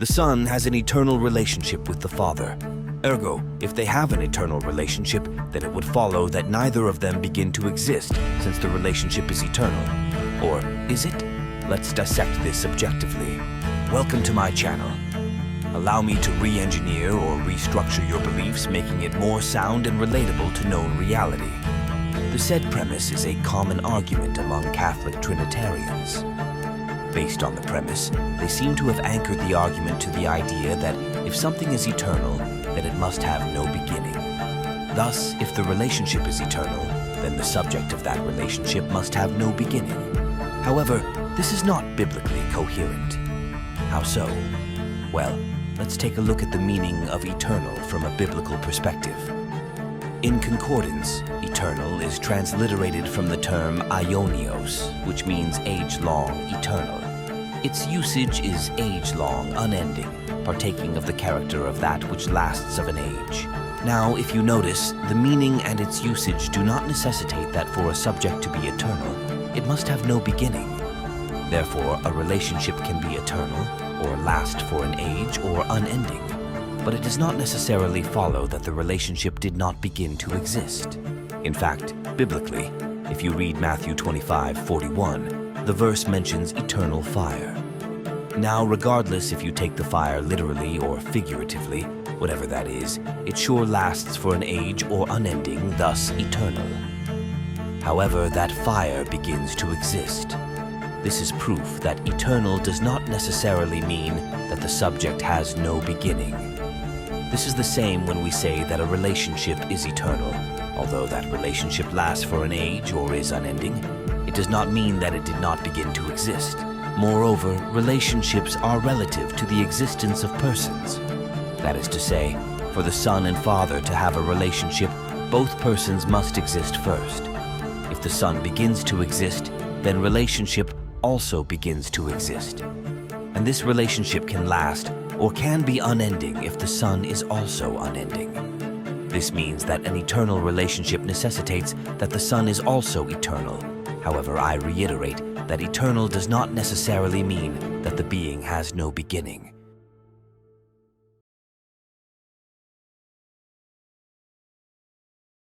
The Son has an eternal relationship with the Father. Ergo, if they have an eternal relationship, then it would follow that neither of them begin to exist, since the relationship is eternal. Or is it? Let's dissect this objectively. Welcome to my channel. Allow me to re-engineer or restructure your beliefs, making it more sound and relatable to known reality. The said premise is a common argument among Catholic Trinitarians. Based on the premise, they seem to have anchored the argument to the idea that if something is eternal, then it must have no beginning. Thus, if the relationship is eternal, then the subject of that relationship must have no beginning. However, this is not biblically coherent. How so? Well, let's take a look at the meaning of eternal from a biblical perspective. In concordance, eternal is transliterated from the term aionios, which means age-long, eternal. Its usage is age-long, unending, partaking of the character of that which lasts of an age. Now, if you notice, the meaning and its usage do not necessitate that for a subject to be eternal, it must have no beginning. Therefore, a relationship can be eternal, or last for an age, or unending. But it does not necessarily follow that the relationship did not begin to exist. In fact, biblically, if you read Matthew 25:41, the verse mentions eternal fire. Now, regardless if you take the fire literally or figuratively, whatever that is, it sure lasts for an age or unending, thus eternal. However, that fire begins to exist. This is proof that eternal does not necessarily mean that the subject has no beginning. This is the same when we say that a relationship is eternal. Although that relationship lasts for an age or is unending, it does not mean that it did not begin to exist. Moreover, relationships are relative to the existence of persons. That is to say, for the Son and Father to have a relationship, both persons must exist first. If the Son begins to exist, then relationship also begins to exist. And this relationship can last or can be unending if the Son is also unending. This means that an eternal relationship necessitates that the Son is also eternal. However, I reiterate that eternal does not necessarily mean that the being has no beginning.